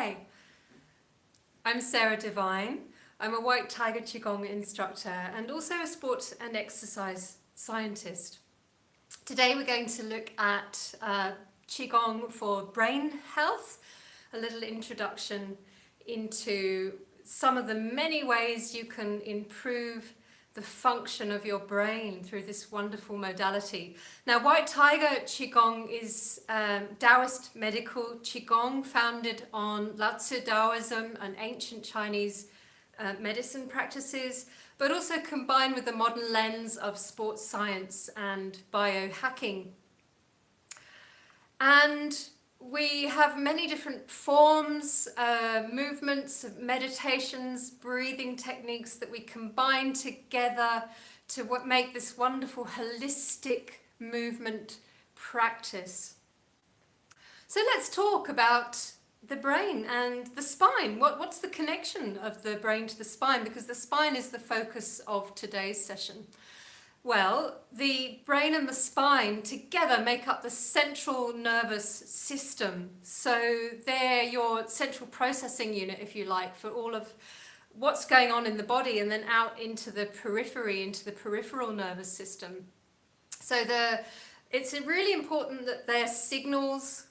Hi, I'm Sarah Devine. I'm a White Tiger Qigong instructor and also a sport and exercise scientist. Today we're going to look at Qigong for brain health, a little introduction into some of the many ways you can improve the function of your brain through this wonderful modality. Now, White Tiger Qigong is Taoist medical Qigong founded on Lao Tzu Taoism and ancient Chinese medicine practices, but also combined with the modern lens of sports science and biohacking. And we have many different forms, movements, meditations, breathing techniques that we combine together to make this wonderful holistic movement practice. So let's talk about the brain and the spine. What's the connection of the brain to the spine? Because the spine is the focus of today's session. Well, the brain and the spine together make up the central nervous system. So they're your central processing unit, if you like, for all of what's going on in the body and then out into the periphery, into the peripheral nervous system. So it's really important that their signals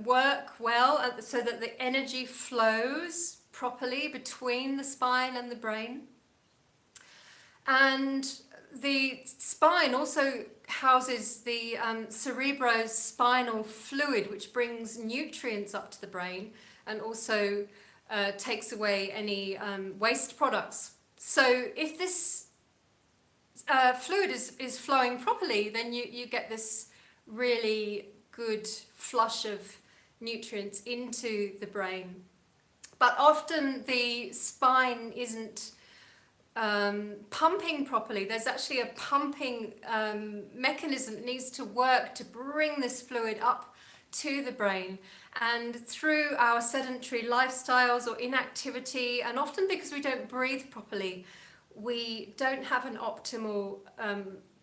work well so that the energy flows properly between the spine and the brain. And the spine also houses the cerebrospinal fluid, which brings nutrients up to the brain and also takes away any waste products. So if this fluid is flowing properly, then you get this really good flush of nutrients into the brain. But often the spine isn't pumping properly. There's actually a pumping mechanism that needs to work to bring this fluid up to the brain. And through our sedentary lifestyles or inactivity, and often because we don't breathe properly, we don't have an optimal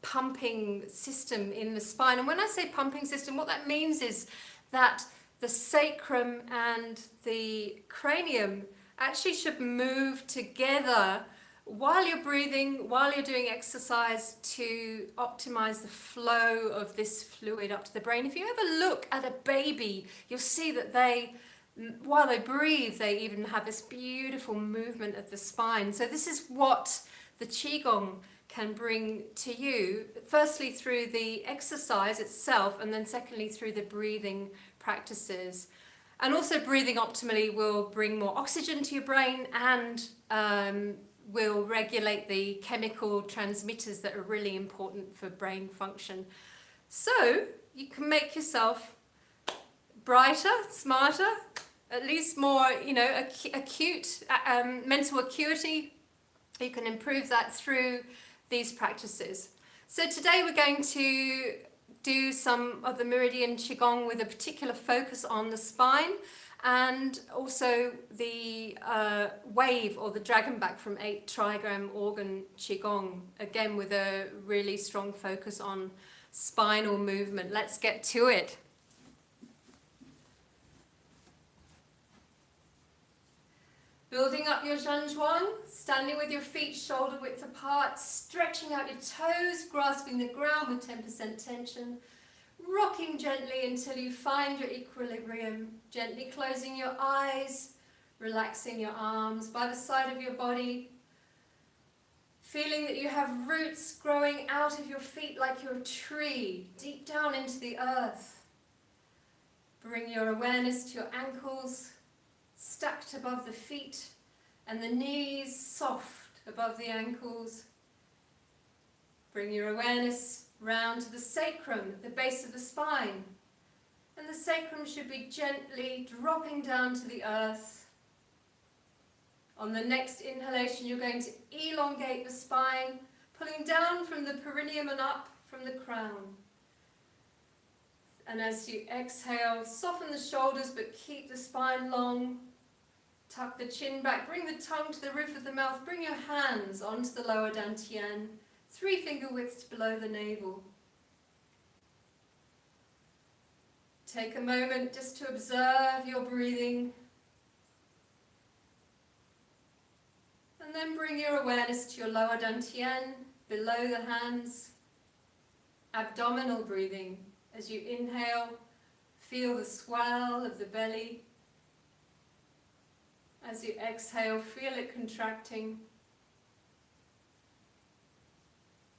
pumping system in the spine. And when I say pumping system, what that means is that the sacrum and the cranium actually should move together while you're breathing, while you're doing exercise, to optimize the flow of this fluid up to the brain. If you ever look at a baby, you'll see that while they breathe, they even have this beautiful movement of the spine. So this is what the Qigong can bring to you, firstly through the exercise itself, and then secondly through the breathing practices. And also breathing optimally will bring more oxygen to your brain and will regulate the chemical transmitters that are really important for brain function. So you can make yourself brighter, smarter, at least more, acute, mental acuity. You can improve that through these practices. So today we're going to do some of the Meridian Qigong with a particular focus on the spine, and also the wave or the dragon back from 8 trigram organ Qigong, again with a really strong focus on spinal movement. Let's get to it. Building up your zhanzhuang, standing with your feet shoulder width apart, stretching out your toes, grasping the ground with 10% tension, rocking gently until you find your equilibrium, gently closing your eyes, relaxing your arms by the side of your body, feeling that you have roots growing out of your feet like you're a tree, deep down into the earth. Bring your awareness to your ankles, stacked above the feet, and the knees soft above the ankles. Bring your awareness round to the sacrum, the base of the spine, and the sacrum should be gently dropping down to the earth. On the next inhalation, you're going to elongate the spine, pulling down from the perineum and up from the crown. And as you exhale, soften the shoulders but keep the spine long. Tuck the chin back, bring the tongue to the roof of the mouth, bring your hands onto the lower dantian, 3 finger widths below the navel. Take a moment just to observe your breathing, then bring your awareness to your lower dantian, below the hands. Abdominal breathing. As you inhale, feel the swell of the belly. As you exhale, feel it contracting.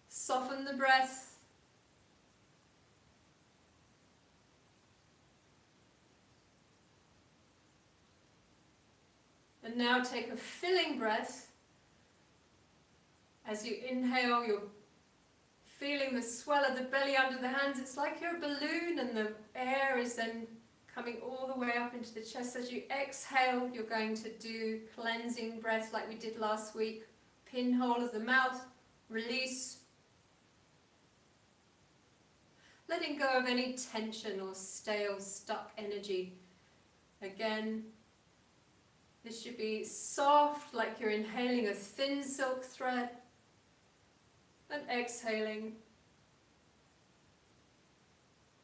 Soften the breath. And now take a filling breath. As you inhale, you're feeling the swell of the belly under the hands. It's like you're a balloon and the air is then coming all the way up into the chest. As you exhale, you're going to do cleansing breath like we did last week. Pinhole of the mouth, release. Letting go of any tension or stale, stuck energy. Again, this should be soft, like you're inhaling a thin silk thread. And exhaling,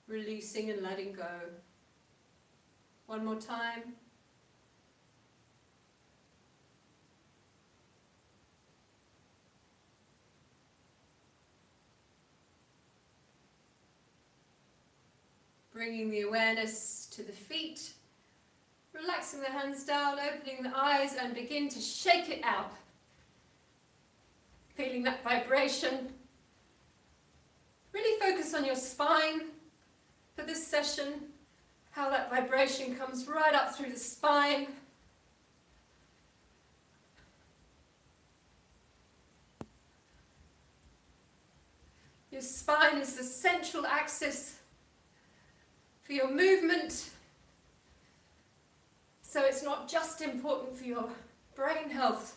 releasing and letting go. One more time. Bringing the awareness to the feet, relaxing the hands down, opening the eyes, and begin to shake it out. Feeling that vibration. Really focus on your spine for this session, how that vibration comes right up through the spine. Your spine is the central axis for your movement, so it's not just important for your brain health,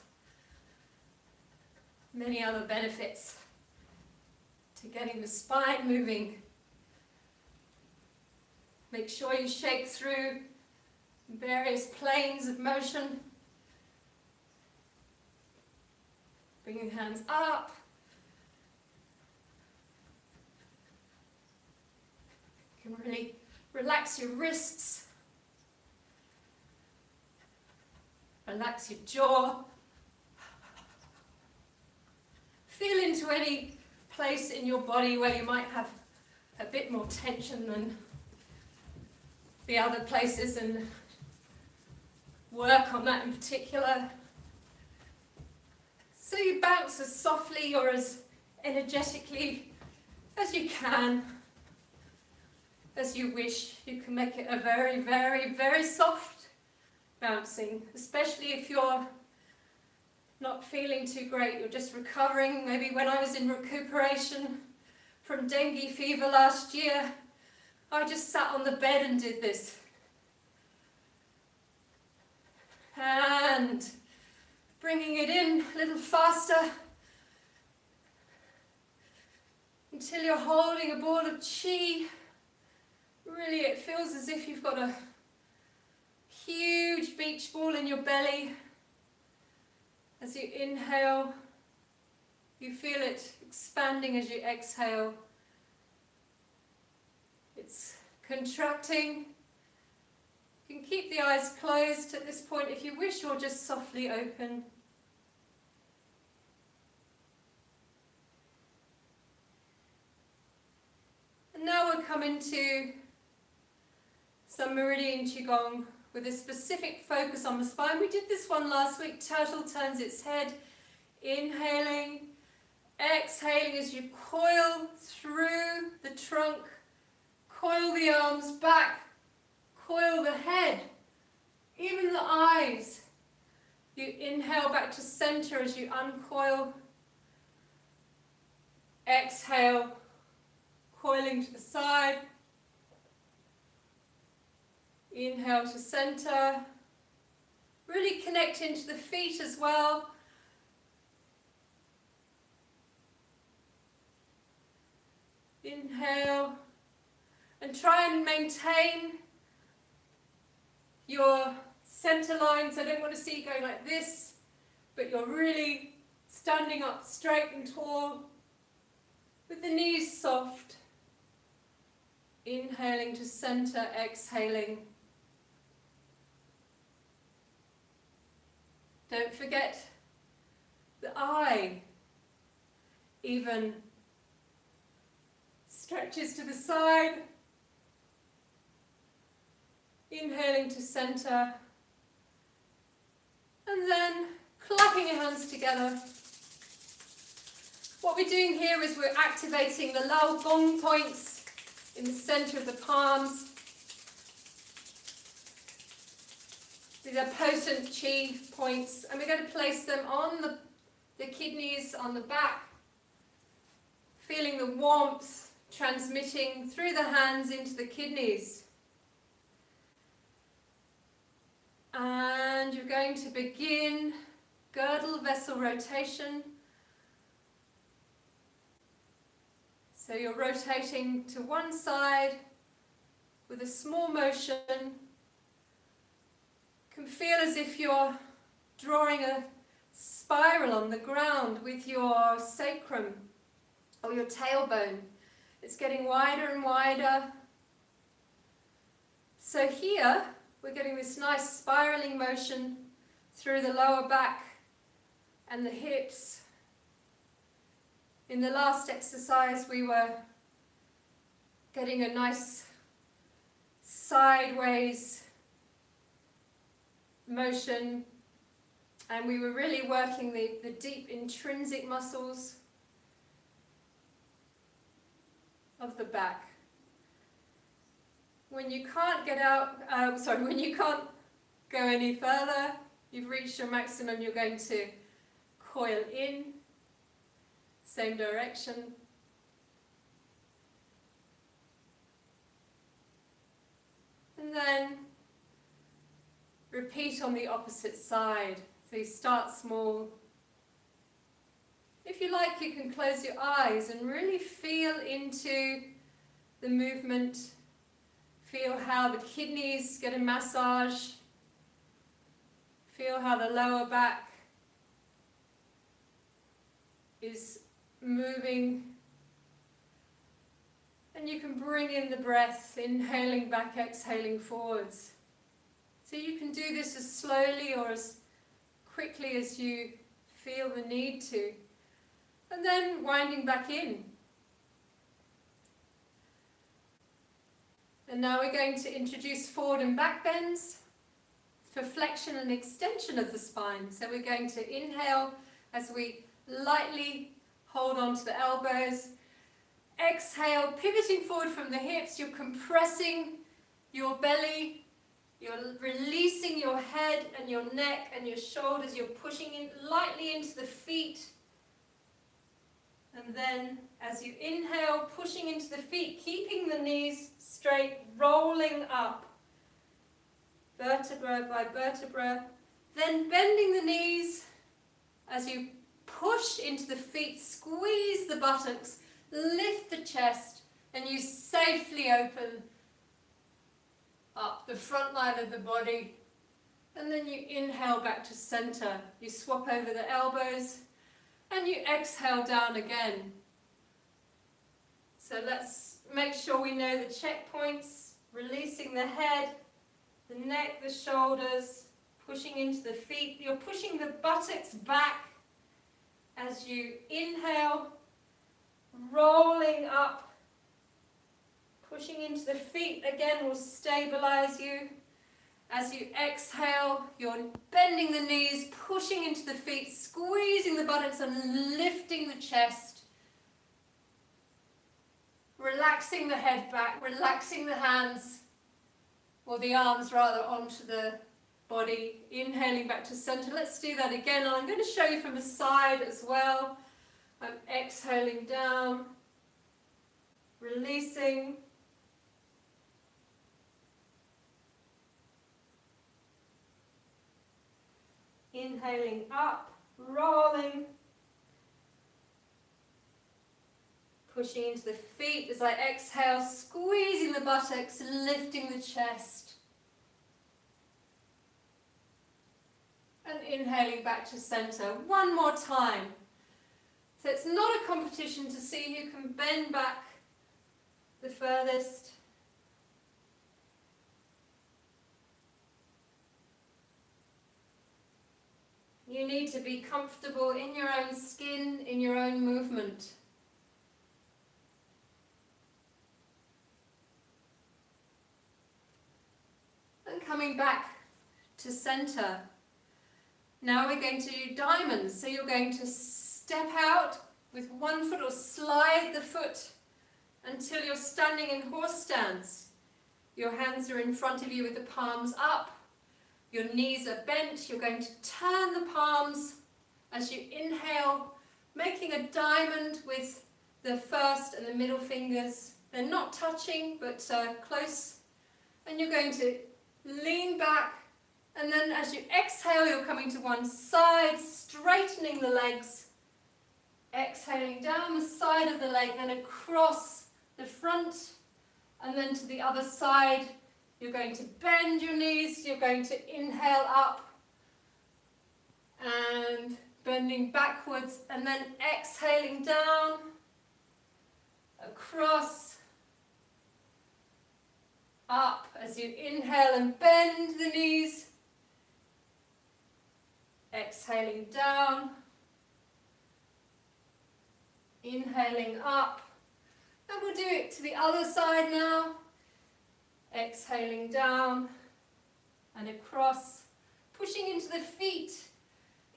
many other benefits to getting the spine moving. Make sure you shake through various planes of motion. Bring your hands up. You can really relax your wrists. Relax your jaw. Feel into any place in your body where you might have a bit more tension than the other places and work on that in particular. So you bounce as softly or as energetically as you can, as you wish. You can make it a very, very, very soft bouncing, especially if you're not feeling too great, you're just recovering. Maybe when I was in recuperation from dengue fever last year, I just sat on the bed and did this. And bringing it in a little faster until you're holding a ball of chi. Really, it feels as if you've got a huge beach ball in your belly. As you inhale, you feel it expanding as you exhale. It's contracting. You can keep the eyes closed at this point if you wish, or just softly open. And now we'll come into some Meridian Qigong with a specific focus on the spine. We did this one last week. Turtle turns its head, inhaling, exhaling as you coil through the trunk, coil the arms back, coil the head, even the eyes. You inhale back to center as you uncoil, exhale, coiling to the side. Inhale to center. Really connect into the feet as well. Inhale. And try and maintain your center line. So I don't want to see you going like this, but you're really standing up straight and tall with the knees soft. Inhaling to center, exhaling. Don't forget way. Even stretches to the side. Inhaling to center. And then clapping your hands together. What we're doing here is we're activating the Lao Gong points in the center of the palms. These are potent chi points, and we're going to place them on the kidneys, on the back, feeling the warmth transmitting through the hands into the kidneys. And you're going to begin girdle vessel rotation. So you're rotating to one side with a small motion. You can feel as if you're drawing a spiral on the ground with your sacrum or your tailbone. It's getting wider and wider. So here we're getting this nice spiraling motion through the lower back and the hips. In the last exercise we were getting a nice sideways motion, and we were really working the deep intrinsic muscles of the back. When you can't when you can't go any further, you've reached your maximum, you're going to coil in, same direction. And then repeat on the opposite side. So you start small. If you like, you can close your eyes and really feel into the movement. Feel how the kidneys get a massage. Feel how the lower back is moving. And you can bring in the breath, inhaling back, exhaling forwards. So you can do this as slowly or as quickly as you feel the need to. And then winding back in. And now we're going to introduce forward and back bends for flexion and extension of the spine. So we're going to inhale as we lightly hold on to the elbows. Exhale, pivoting forward from the hips. You're compressing your belly. You're releasing your head and your neck and your shoulders. You're pushing in lightly into the feet. And then as you inhale, pushing into the feet, keeping the knees straight, rolling up, vertebra by vertebra. Then bending the knees as you push into the feet, squeeze the buttocks, lift the chest, and you safely open up the front line of the body. And then you inhale back to center. You swap over the elbows. And you exhale down again. So let's make sure we know the checkpoints. Releasing the head, the neck, the shoulders, pushing into the feet. You're pushing the buttocks back as you inhale, rolling up, pushing into the feet. Again will stabilize you. As you exhale, you're bending the knees, pushing into the feet, squeezing the buttocks and lifting the chest. Relaxing the head back, relaxing the hands, or the arms rather, onto the body. Inhaling back to center. Let's do that again. And I'm going to show you from the side as well. I'm exhaling down, releasing. Inhaling up, rolling, pushing into the feet as I exhale, squeezing the buttocks, lifting the chest. And inhaling back to center. One more time. So it's not a competition to see who can bend back the furthest. You need to be comfortable in your own skin, in your own movement. And coming back to center. Now we're going to do diamonds. So you're going to step out with one foot or slide the foot until you're standing in horse stance. Your hands are in front of you with the palms up. Your knees are bent. You're going to turn the palms as you inhale, making a diamond with the first and the middle fingers. They're not touching, but close. And you're going to lean back. And then as you exhale, you're coming to one side, straightening the legs. Exhaling down the side of the leg, then across the front, and then to the other side. You're going to bend your knees, you're going to inhale up, and bending backwards, and then exhaling down, across, up, as you inhale and bend the knees, exhaling down, inhaling up, and we'll do it to the other side now. Exhaling down and across, pushing into the feet,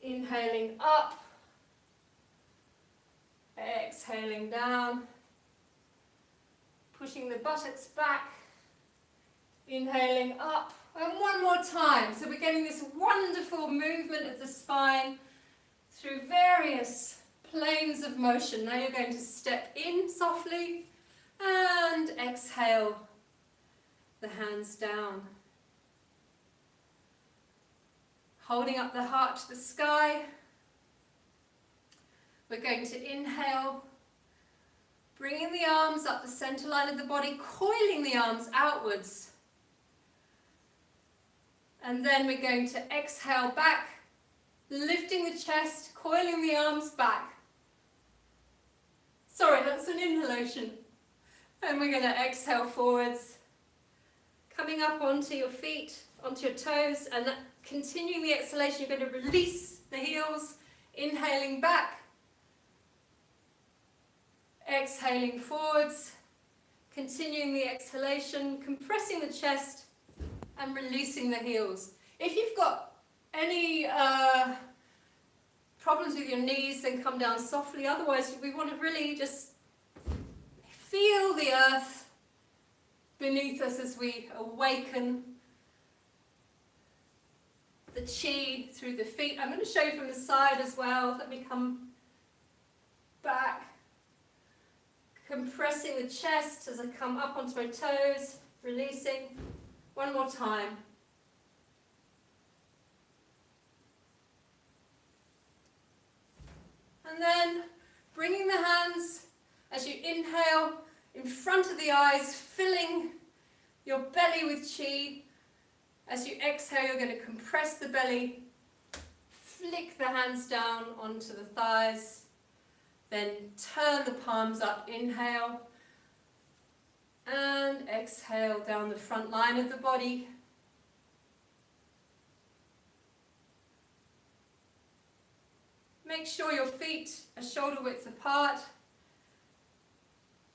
inhaling up, exhaling down, pushing the buttocks back, inhaling up, and one more time. So we're getting this wonderful movement of the spine through various planes of motion. Now you're going to step in softly and exhale the hands down. Holding up the heart to the sky. We're going to inhale, bringing the arms up the center line of the body, coiling the arms outwards. And then we're going to exhale back, lifting the chest, coiling the arms back. Sorry, that's an inhalation. And we're going to exhale forwards, coming up onto your feet, onto your toes, and continuing the exhalation. You're going to release the heels, inhaling back, exhaling forwards, continuing the exhalation, compressing the chest, and releasing the heels. If you've got any problems with your knees, then come down softly. Otherwise, we want to really just feel the earth beneath us as we awaken the chi through the feet. I'm going to show you from the side as well. Let me come back, compressing the chest as I come up onto my toes, releasing. One more time. And then bringing the hands as you inhale in front of the eyes, filling your belly with chi. As you exhale, you're going to compress the belly, flick the hands down onto the thighs, then turn the palms up, inhale, and exhale down the front line of the body. Make sure your feet are shoulder width apart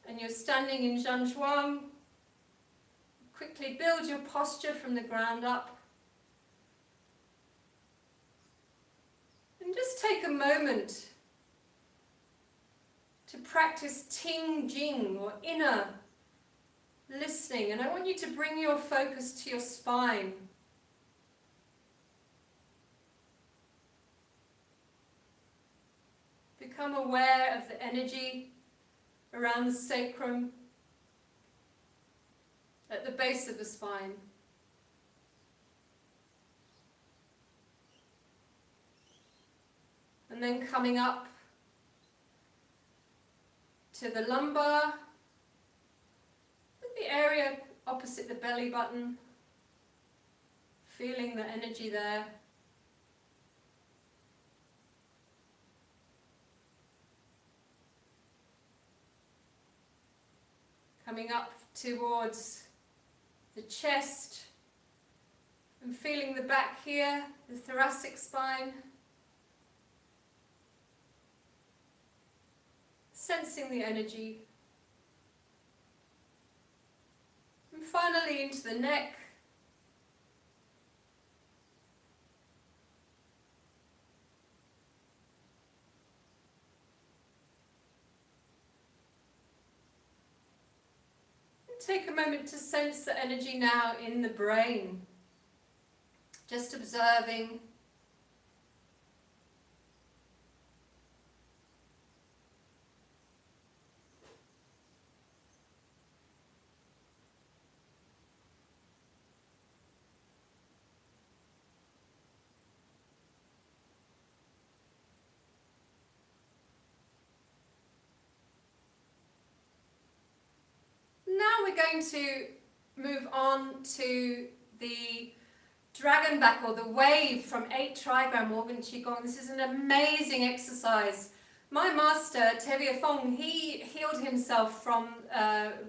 and you're standing in Zhanzhuang. Quickly build your posture from the ground up. And just take a moment to practice Ting Jing, or inner listening. And I want you to bring your focus to your spine. Become aware of the energy around the sacrum, at the base of the spine. And then coming up to the lumbar, the area opposite the belly button, feeling the energy there. Coming up towards the chest and feeling the back here, the thoracic spine. sensing the energy. And finally into the neck. And take a moment to sense the energy now in the brain. Just observing. Now we're going to move on to the dragon back, or the wave from 8 trigram organ Qigong. This is an amazing exercise. My master, Tevye Fong, he healed himself from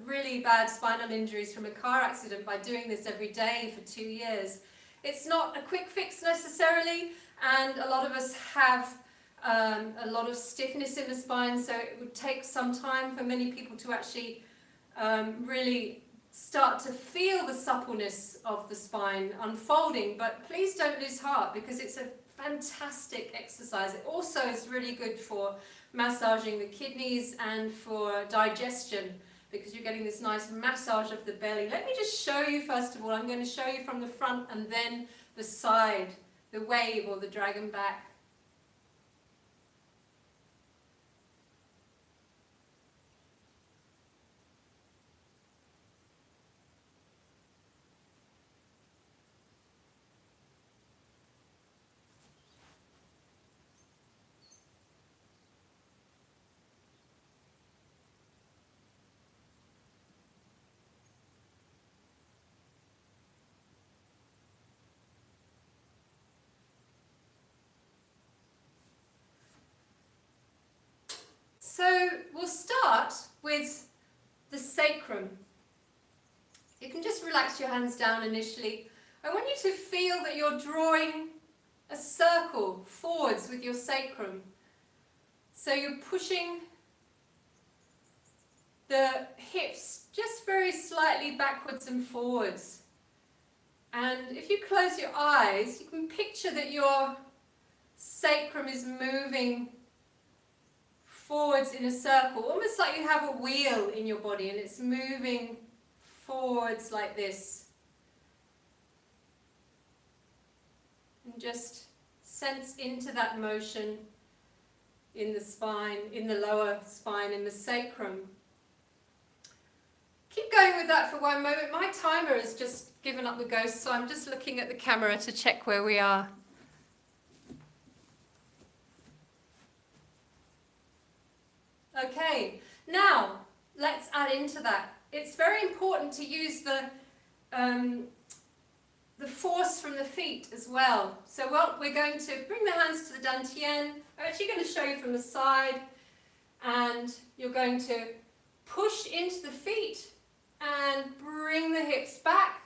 really bad spinal injuries from a car accident by doing this every day for 2 years. It's not a quick fix necessarily, and a lot of us have a lot of stiffness in the spine, so it would take some time for many people to actually really start to feel the suppleness of the spine unfolding. But please don't lose heart, because it's a fantastic exercise. It also is really good for massaging the kidneys and for digestion, because you're getting this nice massage of the belly. Let me just show you first of all. I'm going to show you from the front and then the side, the wave or the dragon back. So we'll start with the sacrum. You can just relax your hands down initially. I want you to feel that you're drawing a circle forwards with your sacrum. So you're pushing the hips just very slightly backwards and forwards. And if you close your eyes, you can picture that your sacrum is moving forwards in a circle, almost like you have a wheel in your body and it's moving forwards like this. And just sense into that motion in the spine, in the lower spine, in the sacrum. Keep going with that for one moment. My timer has just given up the ghost, so I'm just looking at the camera to check where we are. Okay, now let's add into that. It's very important to use the force from the feet as well. So we're going to bring the hands to the dantian. I'm actually going to show you from the side, and you're going to push into the feet and bring the hips back.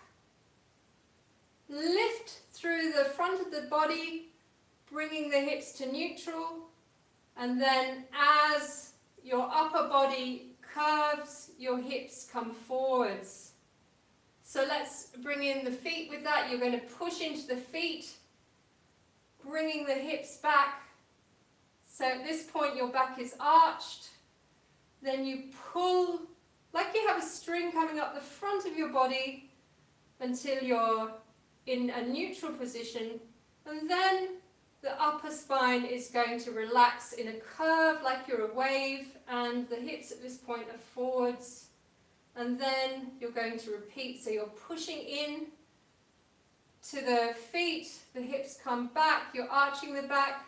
Lift through the front of the body, bringing the hips to neutral, and then as your upper body curves, your hips come forwards. So let's bring in the feet with that. You're going to push into the feet, bringing the hips back. So at this point your back is arched. Then you pull like you have a string coming up the front of your body until you're in a neutral position. And then the upper spine is going to relax in a curve like you're a wave, and the hips at this point are forwards. And then you're going to repeat, so you're pushing in to the feet, the hips come back, you're arching the back,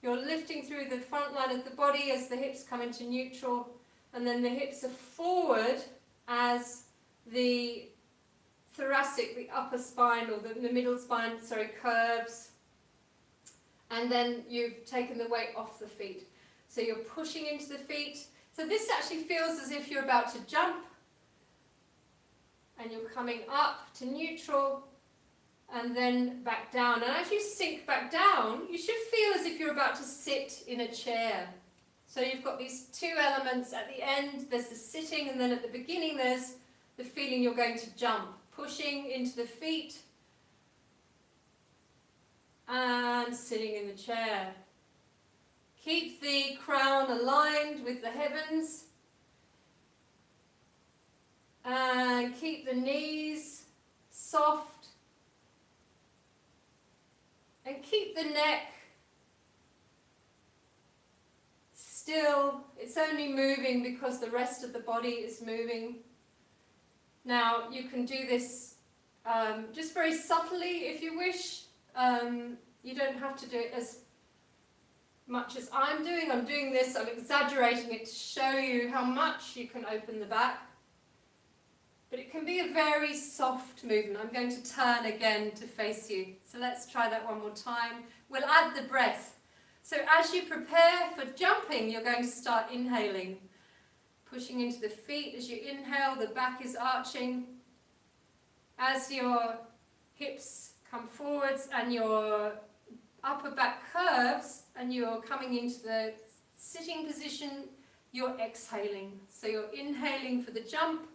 you're lifting through the front line of the body as the hips come into neutral, and then the hips are forward as the thoracic, the upper spine, or the middle spine, curves. And then you've taken the weight off the feet. So you're pushing into the feet. So this actually feels as if you're about to jump. And you're coming up to neutral and then back down. And as you sink back down, you should feel as if you're about to sit in a chair. So you've got these two elements. At the end there's the sitting, and then at the beginning there's the feeling you're going to jump, pushing into the feet and sitting in the chair. Keep the crown aligned with the heavens and keep the knees soft and keep the neck still. It's only moving because the rest of the body is moving. Now you can do this just very subtly if you wish. You don't have to do it as much as I'm doing. I'm doing this, I'm exaggerating it to show you how much you can open the back. But it can be a very soft movement. I'm going to turn again to face you. So let's try that one more time. We'll add the breath. So as you prepare for jumping, you're going to start inhaling. Pushing into the feet. As you inhale, the back is arching. As your hips come forwards and your upper back curves and you're coming into the sitting position, you're exhaling. So you're inhaling for the jump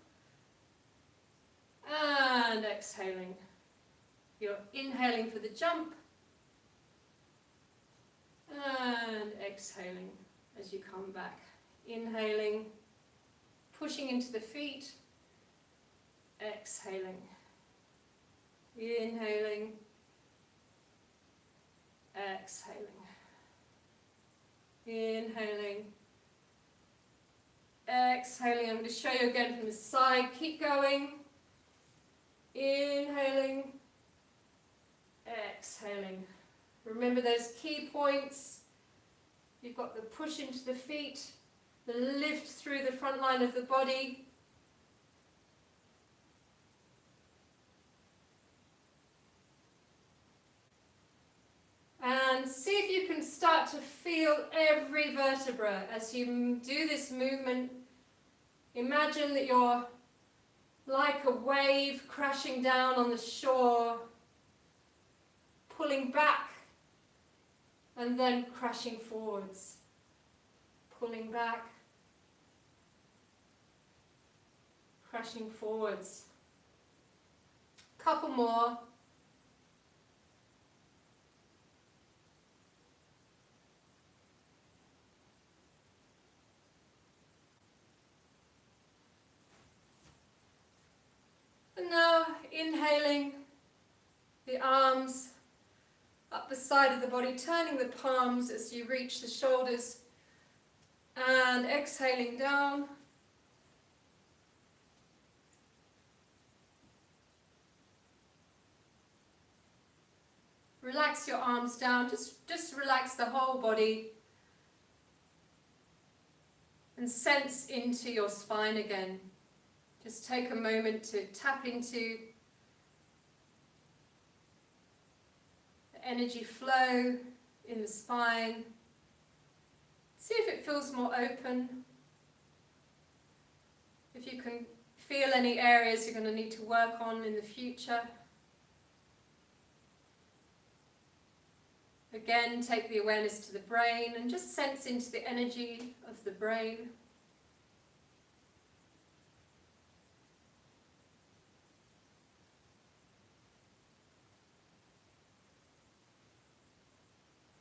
and exhaling. You're inhaling for the jump and exhaling as you come back. Inhaling, pushing into the feet, exhaling. Inhaling, exhaling. Inhaling, exhaling. I'm going to show you again from the side. Keep going. Inhaling, exhaling. Remember those key points. You've got the push into the feet, the lift through the front line of the body. And see if you can start to feel every vertebra as you do this movement. Imagine that you're like a wave crashing down on the shore, pulling back and then crashing forwards. Pulling back, crashing forwards. Couple more. And now inhaling the arms up the side of the body, turning the palms as you reach the shoulders, and exhaling down. Relax your arms down, just relax the whole body and sense into your spine again. Just take a moment to tap into the energy flow in the spine. See if it feels more open. If you can feel any areas you're going to need to work on in the future. Again, take the awareness to the brain and just sense into the energy of the brain.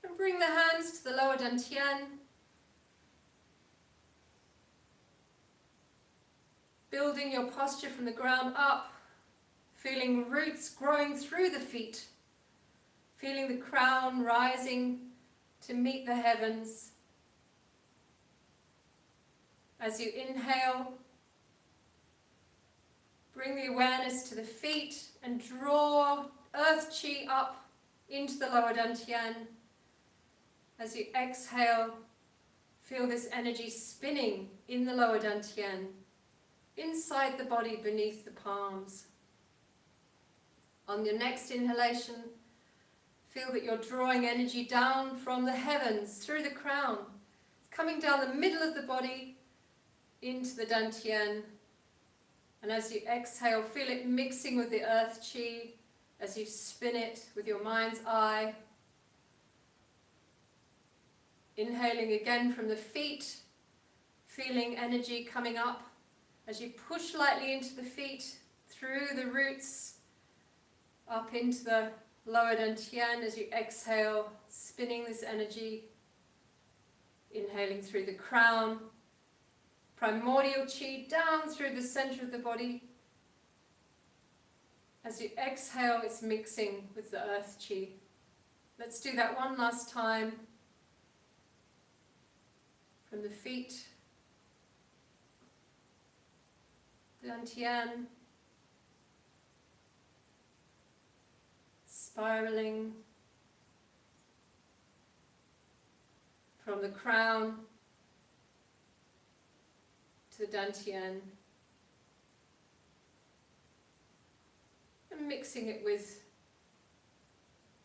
And bring the hands to the lower dantian. Building your posture from the ground up, feeling roots growing through the feet, feeling the crown rising to meet the heavens. As you inhale, bring the awareness to the feet and draw earth chi up into the lower dantian. As you exhale, feel this energy spinning in the lower dantian, inside the body beneath the palms. On your next inhalation, feel that you're drawing energy down from the heavens through the crown. It's coming down the middle of the body into the dantian. And as you exhale, feel it mixing with the earth chi as you spin it with your mind's eye. Inhaling again from the feet, feeling energy coming up as you push lightly into the feet, through the roots, up into the lower dantian as you exhale, spinning this energy. Inhaling through the crown, primordial chi down through the center of the body. As you exhale, it's mixing with the earth chi. Let's do that one last time. From the feet, dantian, spiraling from the crown to the dantian, and mixing it with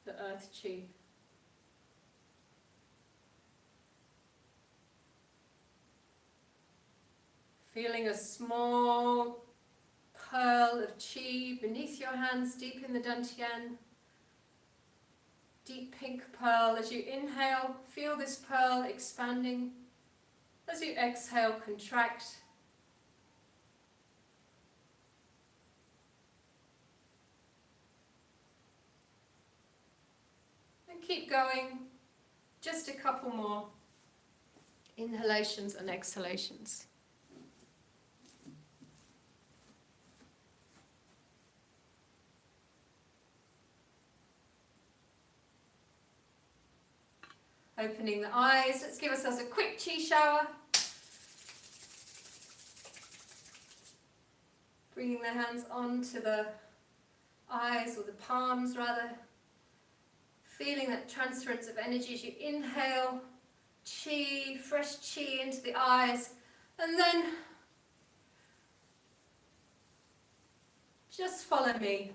the earth chi. Feeling a small pearl of chi beneath your hands, deep in the dantian. Deep pink pearl. As you inhale, feel this pearl expanding. As you exhale, contract. And keep going. Just a couple more inhalations and exhalations. Opening the eyes, let's give ourselves a quick chi shower. Bringing the hands onto the eyes, or the palms rather. Feeling that transference of energy as you inhale, chi, fresh chi into the eyes, and then just follow me.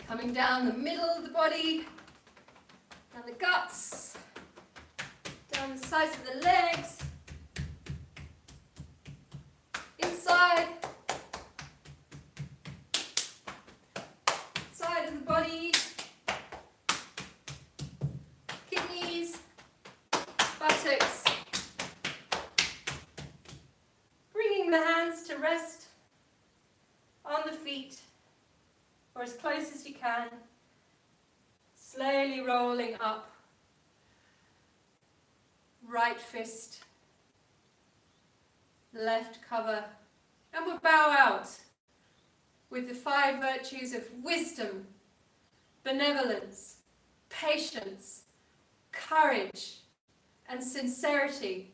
Coming down the middle of the body, down the guts, down the sides of the legs, inside, side of the body, kidneys, buttocks. Bringing the hands to rest on the feet, or as close as you can, slowly rolling up, right fist, left cover, and we'll bow out with the 5 virtues of wisdom, benevolence, patience, courage, and sincerity.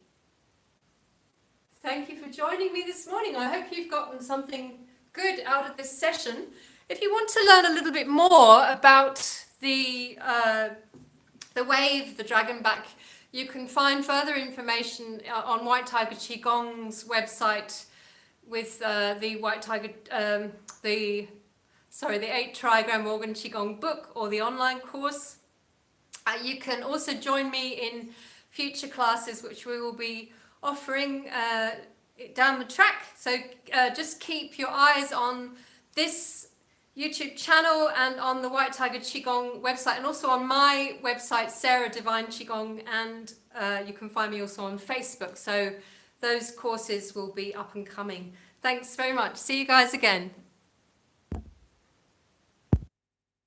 Thank you for joining me this morning. I hope you've gotten something good out of this session. If you want to learn a little bit more about the wave, the dragon back, you can find further information on White Tiger Qigong's website with the White Tiger, the 8 Trigram Organ Qigong book, or the online course. You can also join me in future classes which we will be offering down the track. So just keep your eyes on this YouTube channel and on the White Tiger Qigong website, and also on my website, Sarah Divine Qigong, and you can find me also on Facebook. So those courses will be up and coming. Thanks very much. See you guys again.